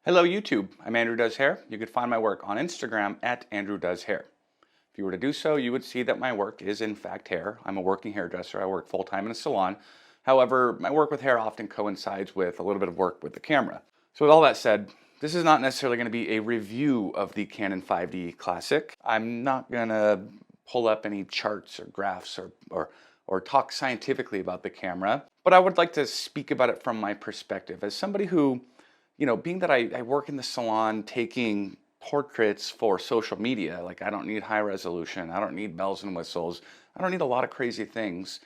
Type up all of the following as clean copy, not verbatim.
Hello YouTube, I'm Andrew Does Hair. You could find my work on Instagram at Andrew Does Hair. If you were to do so, you would see that my work is in fact hair. I'm a working hairdresser. I work full-time in a salon. However, my work with hair often coincides with a little bit of work with the camera. So with all that said, this is not necessarily going to be a review of the Canon 5D Classic. I'm not going to pull up any charts or graphs or talk scientifically about the camera, but I would like to speak about it from my perspective as somebody who, being that I work in the salon taking portraits for social media, like I don't need high resolution, I don't need bells and whistles, I don't need a lot of crazy things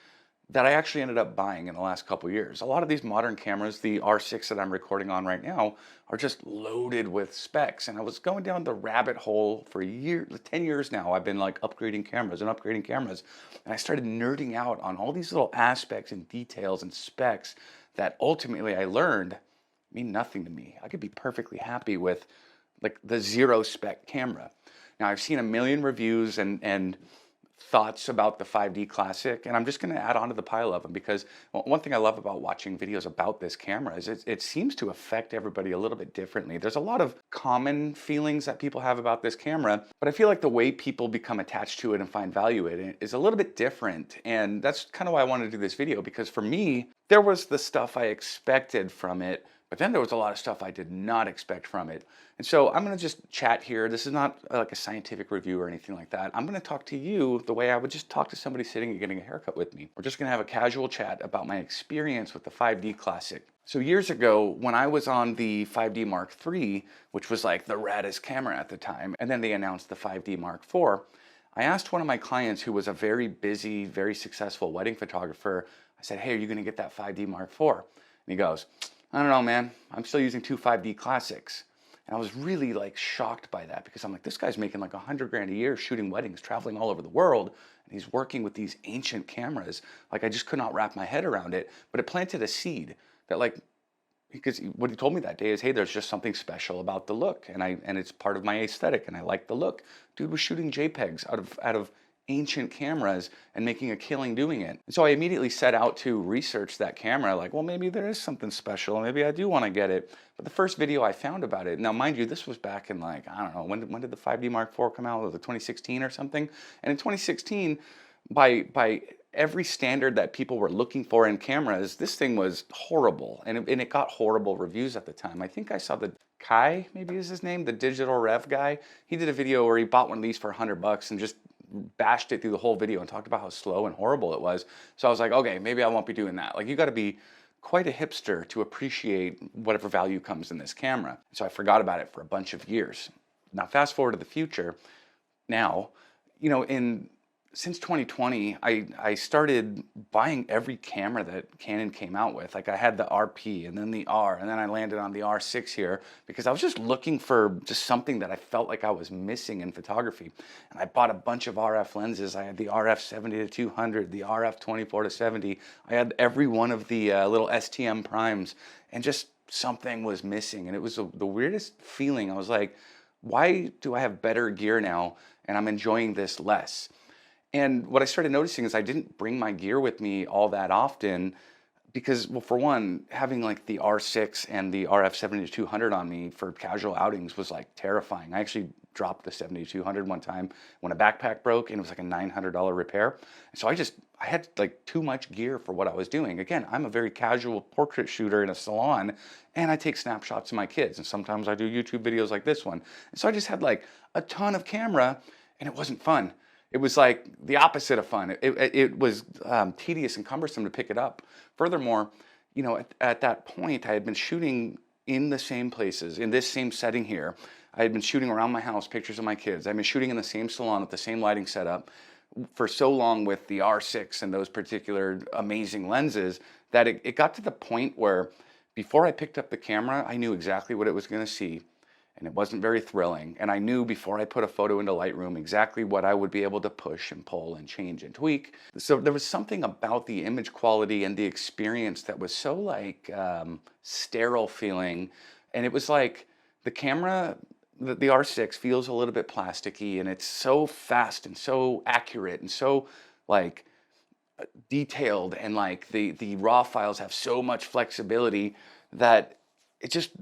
that I actually ended up buying in the last couple years. A lot of these modern cameras, the R6 that I'm recording on right now, are just loaded with specs. And I was going down the rabbit hole for 10 years now. I've been like upgrading cameras and upgrading cameras. And I started nerding out on all these little aspects and details and specs that ultimately I learned mean nothing to me. I could be perfectly happy with like the zero spec camera. Now I've seen a million reviews and thoughts about the 5D Classic, and I'm just going to add on to the pile of them because one thing I love about watching videos about this camera is it seems to affect everybody a little bit differently. There's a lot of common feelings that people have about this camera, but I feel like the way people become attached to it and find value in it is a little bit different, and that's kind of why I wanted to do this video, because for me, there was the stuff I expected from it, but then there was a lot of stuff I did not expect from it. And so I'm going to just chat here. This is not like a scientific review or anything like that. I'm going to talk to you the way I would just talk to somebody sitting and getting a haircut with me. We're just going to have a casual chat about my experience with the 5D Classic. So years ago, when I was on the 5D Mark III, which was like the raddest camera at the time, and then they announced the 5D Mark IV, I asked one of my clients who was a very busy, very successful wedding photographer, I said, "Hey, are you going to get that 5D Mark IV? And he goes, "I don't know, man. I'm still using two 5D Classics." And I was really like shocked by that because I'm like, this guy's making like 100 grand a year shooting weddings, traveling all over the world. And he's working with these ancient cameras. Like I just could not wrap my head around it, but it planted a seed that like, because what he told me that day is, hey, there's just something special about the look. And it's part of my aesthetic and I like the look. Dude was shooting JPEGs out of ancient cameras and making a killing doing it. And so I immediately set out to research that camera, like, well, maybe there is something special, maybe I do want to get it. But the first video I found about it, now mind you, this was back in like, I don't know, when did the 5D Mark IV come out? Was it 2016 or something? And in 2016, by every standard that people were looking for in cameras, this thing was horrible, and it got horrible reviews at the time. I think I saw the Kai, maybe is his name, the Digital Rev guy. He did a video where he bought one of these for $100 and just bashed it through the whole video and talked about how slow and horrible it was. So I was like, okay, maybe I won't be doing that. Like, you got to be quite a hipster to appreciate whatever value comes in this camera. So I forgot about it for a bunch of years. Now fast forward to the future. Now, since 2020, I started buying every camera that Canon came out with. Like I had the RP and then the R, and then I landed on the R6 here because I was just looking for just something that I felt like I was missing in photography. And I bought a bunch of RF lenses. I had the RF 70 to 200, the RF 24 to 70. I had every one of the little STM primes, and just something was missing. And it was the weirdest feeling. I was like, why do I have better gear now and I'm enjoying this less? And what I started noticing is I didn't bring my gear with me all that often because, well, for one, having like the R6 and the RF 70-200 on me for casual outings was like terrifying. I actually dropped the 70-200 one time when a backpack broke and it was like a $900 repair. And so I had like too much gear for what I was doing. Again, I'm a very casual portrait shooter in a salon, and I take snapshots of my kids. And sometimes I do YouTube videos like this one. And so I just had like a ton of camera, and it wasn't fun. It was like the opposite of fun. It was tedious and cumbersome to pick it up. Furthermore, at that point, I had been shooting in the same places, in this same setting here. I had been shooting around my house, pictures of my kids. I've been shooting in the same salon with the same lighting setup for so long with the R6 and those particular amazing lenses that it got to the point where before I picked up the camera, I knew exactly what it was going to see. And it wasn't very thrilling. And I knew before I put a photo into Lightroom exactly what I would be able to push and pull and change and tweak. So there was something about the image quality and the experience that was so like sterile feeling. And it was like the camera, the R6 feels a little bit plasticky, and it's so fast and so accurate and so like detailed, and like the raw files have so much flexibility that it just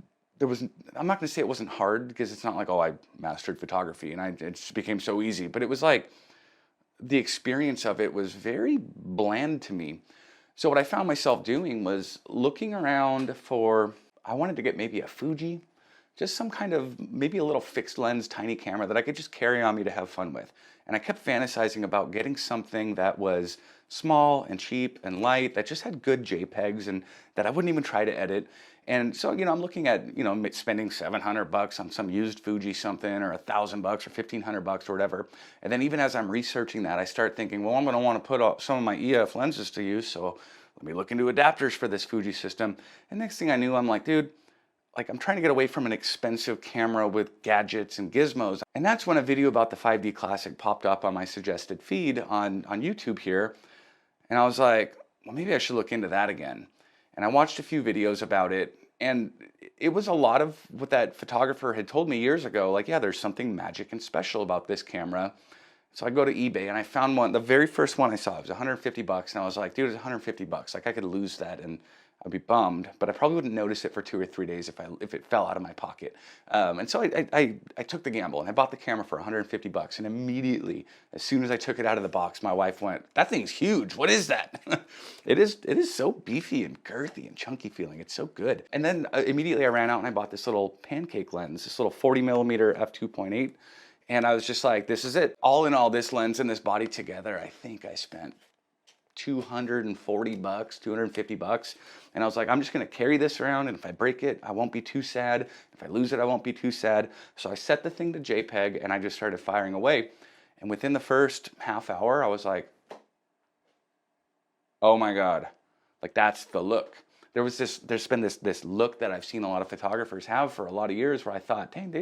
I'm not going to say it wasn't hard, because it's not like, oh, I mastered photography and it just became so easy, but it was like the experience of it was very bland to me. So what I found myself doing was looking around for, I wanted to get maybe a Fuji, just some kind of, maybe a little fixed lens, tiny camera that I could just carry on me to have fun with. And I kept fantasizing about getting something that was small and cheap and light, that just had good JPEGs and that I wouldn't even try to edit. And so, I'm looking at, spending $700 on some used Fuji something, or $1,000 or $1,500 or whatever. And then even as I'm researching that, I start thinking, well, I'm going to want to put some of my EF lenses to use. So let me look into adapters for this Fuji system. And next thing I knew, I'm like, dude, like, I'm trying to get away from an expensive camera with gadgets and gizmos. And that's when a video about the 5D Classic popped up on my suggested feed on YouTube here. And I was like, well, maybe I should look into that again. And I watched a few videos about it, and it was a lot of what that photographer had told me years ago. Like, yeah, there's something magic and special about this camera. So I go to eBay and I found one. The very first one I saw, it was $150, and I was like, dude, it's $150. Like, I could lose that and I'd be bummed, but I probably wouldn't notice it for 2 or 3 days if it fell out of my pocket. And so I took the gamble and I bought the camera for $150, and immediately, as soon as I took it out of the box, my wife went, "That thing's huge. What is that?" It is so beefy and girthy and chunky feeling. It's so good. And then immediately I ran out and I bought this little pancake lens, this little 40mm f2.8. And I was just like, this is it. All in all, this lens and this body together, I think I spent $240, $250. And I was like, I'm just going to carry this around, and if I break it, I won't be too sad. If I lose it, I won't be too sad. So I set the thing to JPEG and I just started firing away. And within the first half hour, I was like, oh my God, like, that's the look. There's been this look that I've seen a lot of photographers have for a lot of years, where I thought, dang,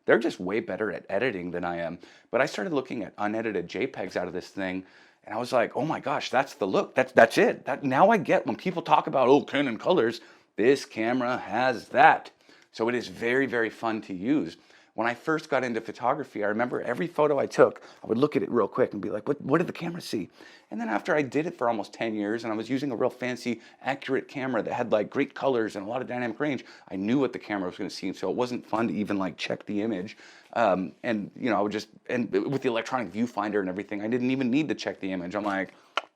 they're just way better at editing than I am. But I started looking at unedited JPEGs out of this thing, and I was like, oh my gosh, that's the look. That's it. Now I get, when people talk about, oh, Canon colors, this camera has that. So it is very, very fun to use. When I first got into photography, I remember every photo I took, I would look at it real quick and be like, what did the camera see? And then after I did it for almost 10 years, and I was using a real fancy, accurate camera that had like great colors and a lot of dynamic range, I knew what the camera was going to see. And so it wasn't fun to even like check the image. And I would and with the electronic viewfinder and everything, I didn't even need to check the image. I'm like,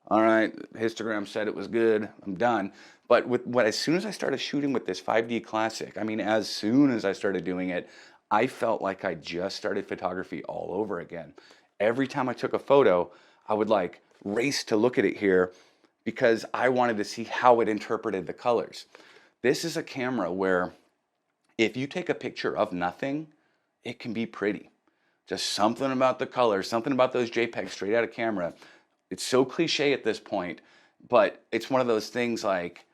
all right, histogram said it was good, I'm done. But as soon as I started shooting with this 5D Classic, I mean, as soon as I started doing it, I felt like I just started photography all over again. Every time I took a photo, I would like race to look at it here, because I wanted to see how it interpreted the colors. This is a camera where if you take a picture of nothing, it can be pretty. Just something about the colors, something about those JPEGs straight out of camera. It's so cliche at this point, but it's one of those things, like,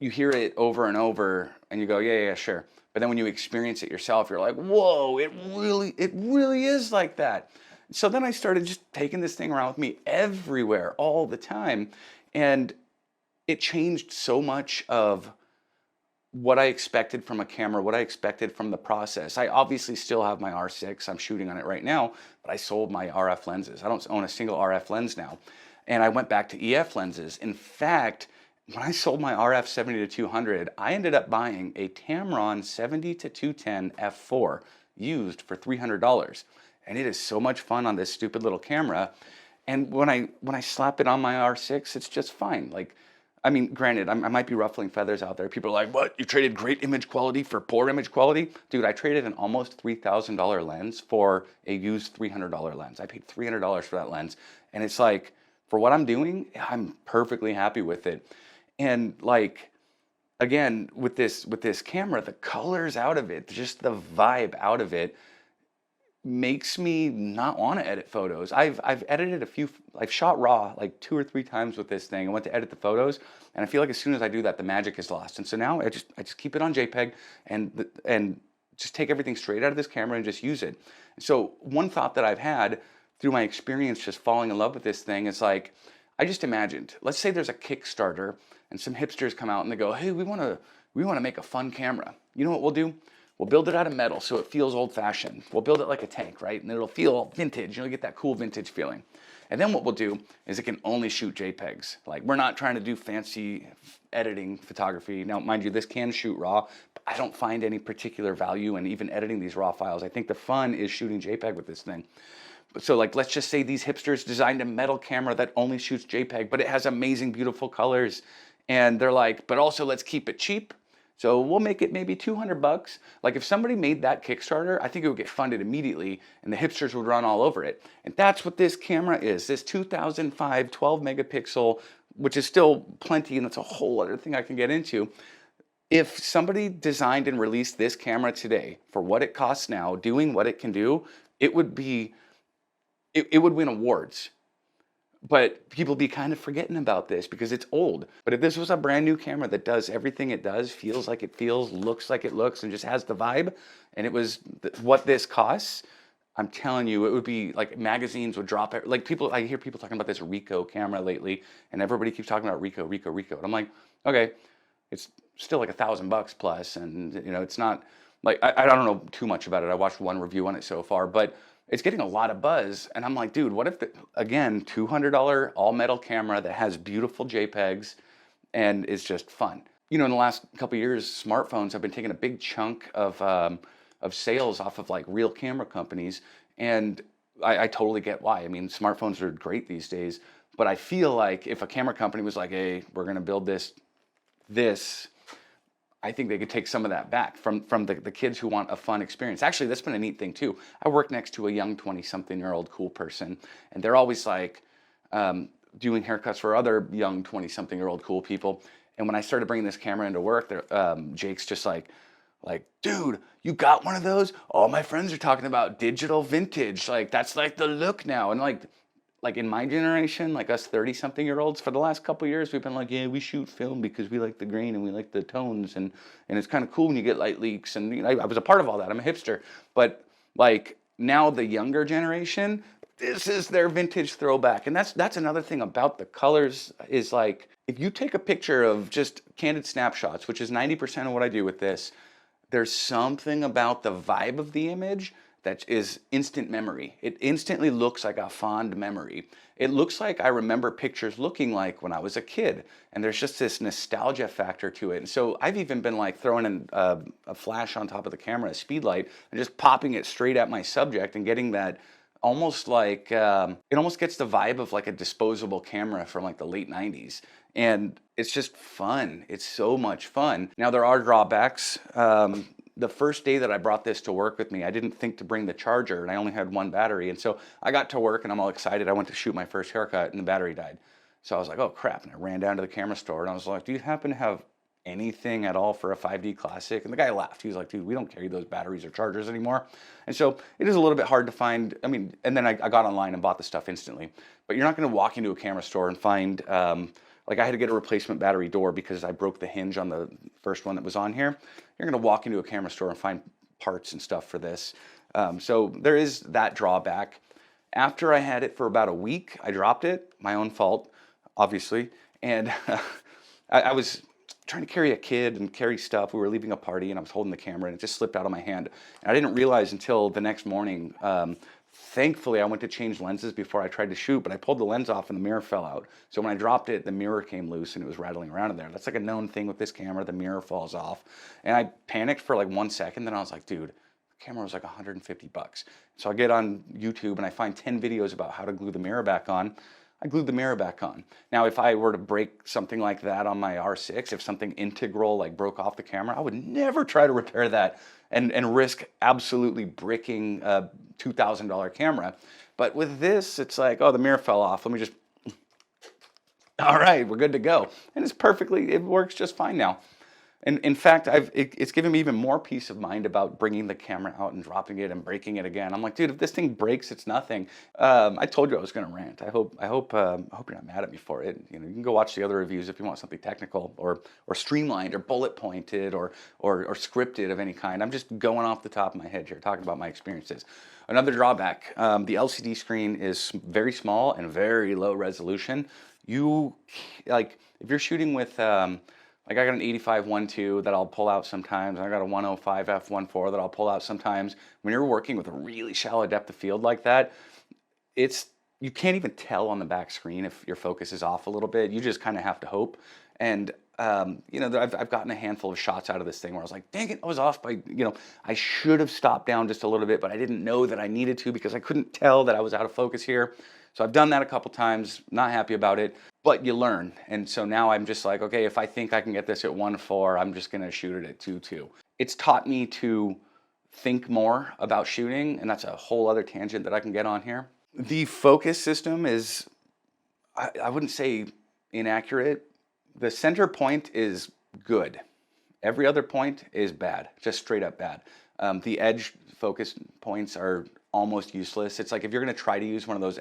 you hear it over and over and you go, yeah, sure. But then when you experience it yourself, you're like, whoa, it really is like that. So then I started just taking this thing around with me everywhere, all the time. And it changed so much of what I expected from a camera, what I expected from the process. I obviously still have my R6. I'm shooting on it right now, but I sold my RF lenses. I don't own a single RF lens now. And I went back to EF lenses. In fact, when I sold my RF 70-200, I ended up buying a Tamron 70-210 f4 used for $300. And it is so much fun on this stupid little camera. And when I slap it on my R6, it's just fine. Like, I mean, granted, I might be ruffling feathers out there. People are like, what? You traded great image quality for poor image quality? Dude, I traded an almost $3,000 lens for a used $300 lens. I paid $300 for that lens. And it's like, for what I'm doing, I'm perfectly happy with it. And like, again, with this camera, the colors out of it, just the vibe out of it, makes me not want to edit photos. I've edited I've shot raw like 2 or 3 times with this thing. I went to edit the photos, and I feel like as soon as I do that, the magic is lost. And so now I just keep it on JPEG and just take everything straight out of this camera and just use it. So one thought that I've had through my experience just falling in love with this thing is like, I just imagined, let's say there's a Kickstarter and some hipsters come out and they go, hey, we want to make a fun camera. You know what we'll do? We'll build it out of metal so it feels old-fashioned. We'll build it like a tank, right? And it'll feel vintage. You get that cool vintage feeling. And then what we'll do is it can only shoot JPEGs. Like, we're not trying to do fancy editing photography. Now, mind you, this can shoot RAW, but I don't find any particular value in even editing these RAW files. I think the fun is shooting JPEG with this thing. So like, let's just say these hipsters designed a metal camera that only shoots JPEG, but it has amazing, beautiful colors. And they're like, but also let's keep it cheap. So we'll make it maybe 200 bucks. Like, if somebody made that Kickstarter, I think it would get funded immediately and the hipsters would run all over it. And that's what this camera is. This 2005 12 megapixel, which is still plenty, and that's a whole other thing I can get into. If somebody designed and released this camera today for what it costs now, doing what it can do, it would be, it would win awards. But people be kind of forgetting about this because it's old. But if this was a brand new camera that does everything it does, feels like it feels, looks like it looks, and just has the vibe, and it was what this costs, I'm telling you, it would be like, magazines would drop it. Like, people, I hear people talking about this Ricoh camera lately, and everybody keeps talking about Ricoh. And I'm like, okay, it's still like $1,000 plus, and you know, it's not like, I don't know too much about it. I watched one review on it so far, but it's getting a lot of buzz, and I'm like, dude, what if, again, $200 all metal camera that has beautiful JPEGs and is just fun. You know, in the last couple of years, smartphones have been taking a big chunk of sales off of like real camera companies, and I totally get why. I mean, smartphones are great these days, but I feel like if a camera company was like, hey, we're gonna build this, I think they could take some of that back from the kids who want a fun experience. Actually, that's been a neat thing too. I work next to a young 20-something-year-old cool person, and they're always like doing haircuts for other young 20-something-year-old cool people. And when I started bringing this camera into work, Jake's just like, dude, you got one of those? All my friends are talking about digital vintage. Like, that's like the look now. And like in my generation, like us 30-something-year-olds, for the last couple of years, we've been like, yeah, we shoot film because we like the grain and we like the tones, and it's kind of cool when you get light leaks. And you know, I was a part of all that. I'm a hipster. But like, now the younger generation, this is their vintage throwback. And that's another thing about the colors, is like, if you take a picture of just candid snapshots, which is 90% of what I do with this, there's something about the vibe of the image that is instant memory. It instantly looks like a fond memory. It looks like I remember pictures looking like when I was a kid, and there's just this nostalgia factor to it. And so I've even been like throwing in a flash on top of the camera, a speed light, and just popping it straight at my subject and getting that almost like, it almost gets the vibe of like a disposable camera from like the late 90s. And it's just fun. It's so much fun. Now, there are drawbacks. The first day that I brought this to work with me, I didn't think to bring the charger, and I only had one battery. And so I got to work and I'm all excited. I went to shoot my first haircut and the battery died. So I was like, oh crap. And I ran down to the camera store and I was like, do you happen to have anything at all for a 5D Classic? And the guy laughed. He was like, dude, we don't carry those batteries or chargers anymore. And so it is a little bit hard to find. I mean, and then I got online and bought the stuff instantly. But you're not going to walk into a camera store and find, like, I had to get a replacement battery door because I broke the hinge on the first one that was on here. You're going to walk into a camera store and find parts and stuff for this. So there is that drawback. After I had it for about a week, I dropped it. My own fault, obviously. And I was trying to carry a kid and carry stuff. We were leaving a party and I was holding the camera and it just slipped out of my hand. And I didn't realize until the next morning. Thankfully, I went to change lenses before I tried to shoot, but I pulled the lens off and the mirror fell out. So when I dropped it, the mirror came loose and it was rattling around in there. That's like a known thing with this camera. The mirror falls off. And I panicked for like 1 second. Then I was like, dude, the camera was like 150 bucks. So I get on YouTube and I find 10 videos about how to glue the mirror back on. I glued the mirror back on. Now, if I were to break something like that on my R6, if something integral like broke off the camera, I would never try to repair that and risk absolutely bricking a $2,000 camera. But with this, it's like, oh, the mirror fell off. Let me just, all right, we're good to go. And it's perfectly, it works just fine now. And in fact, it's given me even more peace of mind about bringing the camera out and dropping it and breaking it again. I'm like, dude, if this thing breaks, it's nothing. I told you I was going to rant. I hope you're not mad at me for it. You know, you can go watch the other reviews if you want something technical or streamlined or bullet pointed or scripted of any kind. I'm just going off the top of my head here, talking about my experiences. Another drawback: the LCD screen is very small and very low resolution. If you're shooting with like I got an 85 1.2 that I'll pull out sometimes. I got a 105 f1.4 that I'll pull out sometimes. When you're working with a really shallow depth of field like that, it's you can't even tell on the back screen if your focus is off a little bit. You just kind of have to hope. And you know, I've gotten a handful of shots out of this thing where I was like, dang it, I was off by, you know, I should have stopped down just a little bit, but I didn't know that I needed to because I couldn't tell that I was out of focus here. So I've done that a couple times, not happy about it, but you learn. And so now I'm just like, okay, if I think I can get this at 1.4, I'm just gonna shoot it at 2.2. It's taught me to think more about shooting, and that's a whole other tangent that I can get on here. The focus system is, I wouldn't say inaccurate. The center point is good. Every other point is bad, just straight up bad. The edge focus points are almost useless. It's like if you're gonna try to use one of those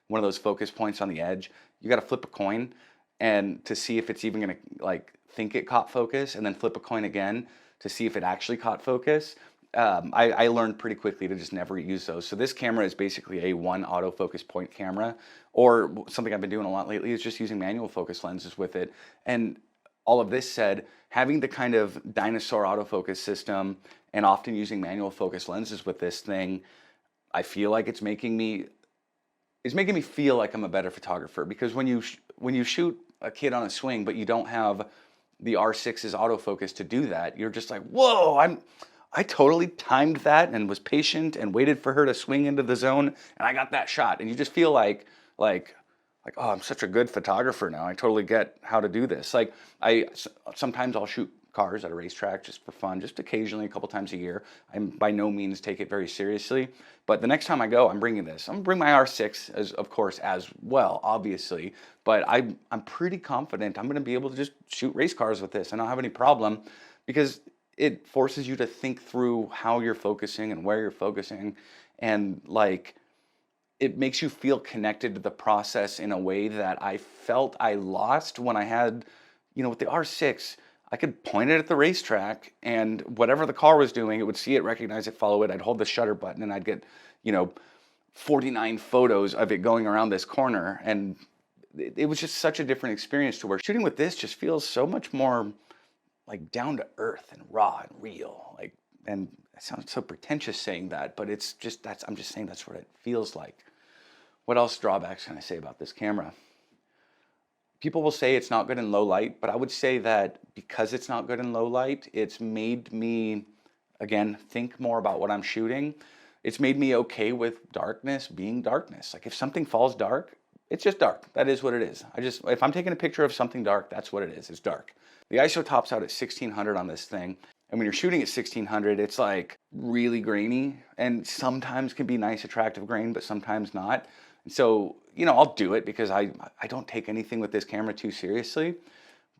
one of those focus points on the edge, you gotta flip a coin and to see if it's even gonna like think it caught focus, and then flip a coin again to see if it actually caught focus. I learned pretty quickly to just never use those. So this camera is basically a one autofocus point camera, or something I've been doing a lot lately is just using manual focus lenses with it. And all of this said, having the kind of dinosaur autofocus system and often using manual focus lenses with this thing, I feel like it's making me feel like I'm a better photographer, because when you shoot a kid on a swing, but you don't have the R6's autofocus to do that, you're just like, whoa, I totally timed that and was patient and waited for her to swing into the zone, and I got that shot. And you just feel like, oh, I'm such a good photographer now. I totally get how to do this. Like sometimes I'll shoot cars at a racetrack just for fun, just occasionally, a couple times a year. I by no means take it very seriously, but the next time I go, I'm bringing this. I'm gonna bring my R6 as, of course, as well, obviously, but I'm pretty confident I'm gonna be able to just shoot race cars with this and not have any problem, because it forces you to think through how you're focusing and where you're focusing, and like it makes you feel connected to the process in a way that I felt I lost when I had, you know, with the R6, I could point it at the racetrack and whatever the car was doing, it would see it, recognize it, follow it. I'd hold the shutter button and I'd get, you know, 49 photos of it going around this corner. And it was just such a different experience to where shooting with this just feels so much more like down to earth and raw and real. Like, and it sounds so pretentious saying that, but it's just, I'm just saying that's what it feels like. What else drawbacks can I say about this camera? People will say it's not good in low light, but I would say that because it's not good in low light, it's made me, again, think more about what I'm shooting. It's made me okay with darkness being darkness. Like if something falls dark, it's just dark. That is what it is. If I'm taking a picture of something dark, that's what it is. It's dark. The ISO tops out at 1600 on this thing. And when you're shooting at 1600, it's like really grainy, and sometimes can be nice, attractive grain, but sometimes not. And so, you know, I'll do it because I don't take anything with this camera too seriously.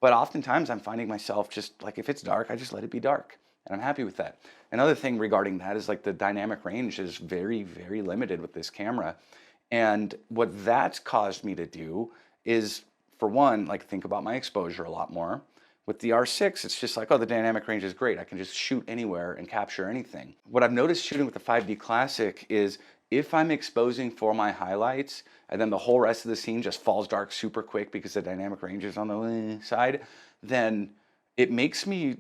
But oftentimes I'm finding myself just like, if it's dark, I just let it be dark. And I'm happy with that. Another thing regarding that is like the dynamic range is very, very limited with this camera. And what that's caused me to do is, for one, like think about my exposure a lot more. With the R6, it's just like, oh, the dynamic range is great. I can just shoot anywhere and capture anything. What I've noticed shooting with the 5D Classic is if I'm exposing for my highlights and then the whole rest of the scene just falls dark super quick because the dynamic range is on the side, then it makes me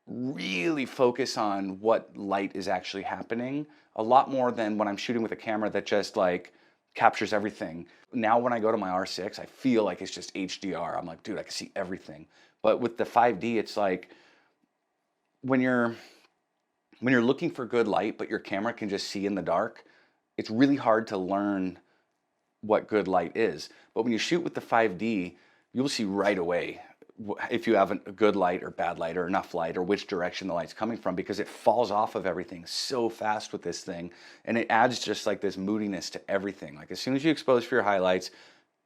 really focus on what light is actually happening a lot more than when I'm shooting with a camera that just like captures everything. Now when I go to my R6, I feel like it's just HDR. I'm like, dude, I can see everything. But with the 5D, it's like when you're looking for good light, but your camera can just see in the dark, it's really hard to learn what good light is. But when you shoot with the 5D, you'll see right away if you have a good light or bad light or enough light or which direction the light's coming from, because it falls off of everything so fast with this thing. And it adds just like this moodiness to everything. Like as soon as you expose for your highlights,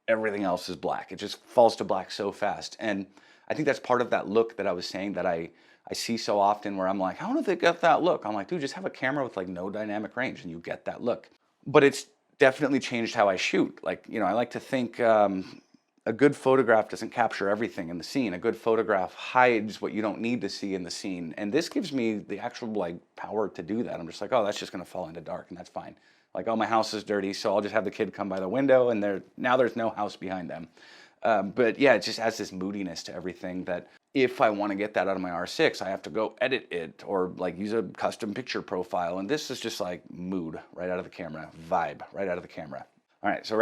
everything else is black. It just falls to black so fast. And I think that's part of that look that I was saying that I see so often, where I'm like, how do they get that look? I'm like, dude, just have a camera with like no dynamic range and you get that look. But it's definitely changed how I shoot. Like, you know, I like to think a good photograph doesn't capture everything in the scene. A good photograph hides what you don't need to see in the scene. And this gives me the actual like power to do that. I'm just like, oh, that's just gonna fall into dark and that's fine. Like, oh, my house is dirty, so I'll just have the kid come by the window and now there's no house behind them. But yeah, it just adds this moodiness to everything that if I want to get that out of my R6, I have to go edit it or like use a custom picture profile. And this is just like mood right out of the camera, vibe right out of the camera. All right, so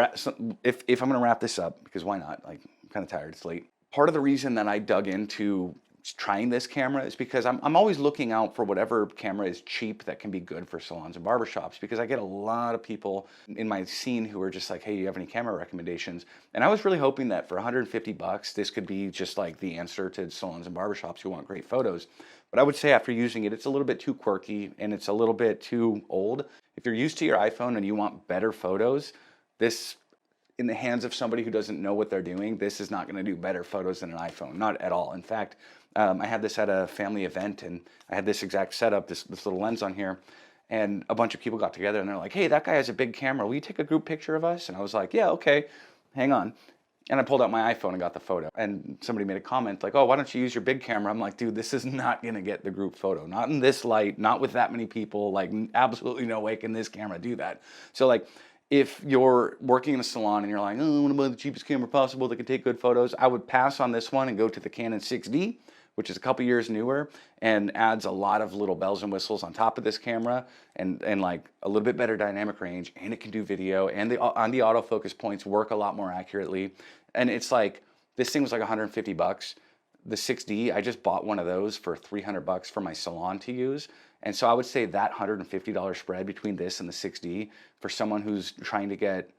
if I'm gonna wrap this up, because why not? Like, I'm kind of tired, it's late. Part of the reason that I dug into trying this camera is because I'm always looking out for whatever camera is cheap that can be good for salons and barbershops, because I get a lot of people in my scene who are just like, hey, you have any camera recommendations? And I was really hoping that for 150 bucks, this could be just like the answer to salons and barbershops who want great photos. But I would say after using it, it's a little bit too quirky and it's a little bit too old. If you're used to your iPhone and you want better photos, this, in the hands of somebody who doesn't know what they're doing, this is not going to do better photos than an iPhone, not at all. In fact, I had this at a family event and I had this exact setup, this little lens on here, and a bunch of people got together and they're like, hey, that guy has a big camera. Will you take a group picture of us? And I was like, yeah, okay, hang on. And I pulled out my iPhone and got the photo. And somebody made a comment like, oh, why don't you use your big camera? I'm like, dude, this is not going to get the group photo. Not in this light, not with that many people. Like, absolutely no way can this camera do that. So like, if you're working in a salon and you're like, oh, I want to buy the cheapest camera possible that can take good photos, I would pass on this one and go to the Canon 6D, which is a couple years newer and adds a lot of little bells and whistles on top of this camera and like a little bit better dynamic range, and it can do video, and the autofocus points work a lot more accurately. And it's like, this thing was like 150 bucks. The 6D, I just bought one of those for 300 bucks for my salon to use. And so I would say that $150 spread between this and the 6D for someone who's trying to get,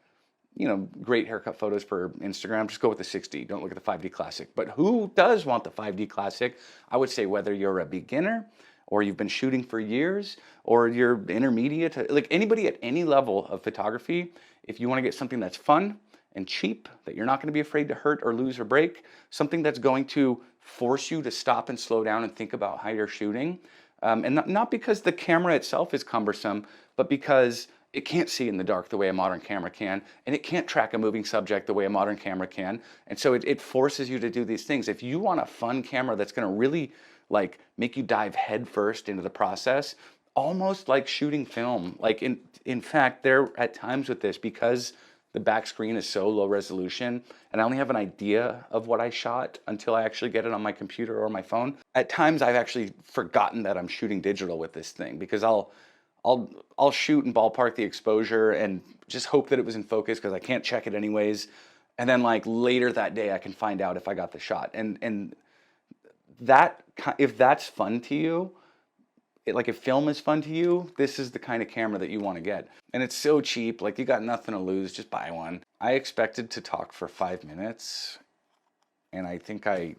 you know, great haircut photos for Instagram, just go with the 6D. Don't look at the 5D Classic. But who does want the 5D Classic? I would say whether you're a beginner or you've been shooting for years or you're intermediate, like anybody at any level of photography, if you want to get something that's fun and cheap, that you're not going to be afraid to hurt or lose or break, something that's going to force you to stop and slow down and think about how you're shooting. And not because the camera itself is cumbersome, but because it can't see in the dark the way a modern camera can, and it can't track a moving subject the way a modern camera can. And so it forces you to do these things. If you want a fun camera that's gonna really like make you dive headfirst into the process, almost like shooting film. Like in fact, there at times with this, because the back screen is so low resolution and I only have an idea of what I shot until I actually get it on my computer or my phone. At times I've actually forgotten that I'm shooting digital with this thing, because I'll shoot and ballpark the exposure and just hope that it was in focus because I can't check it anyways. And then like later that day I can find out if I got the shot. And that, if that's fun to you, like if film is fun to you, this is the kind of camera that you want to get. And it's so cheap, like you got nothing to lose, just buy one. I expected to talk for 5 minutes, and I think I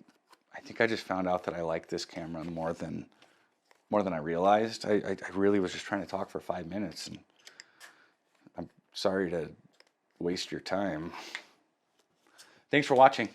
just found out that I like this camera more than I realized. I really was just trying to talk for 5 minutes, and I'm sorry to waste your time. Thanks for watching.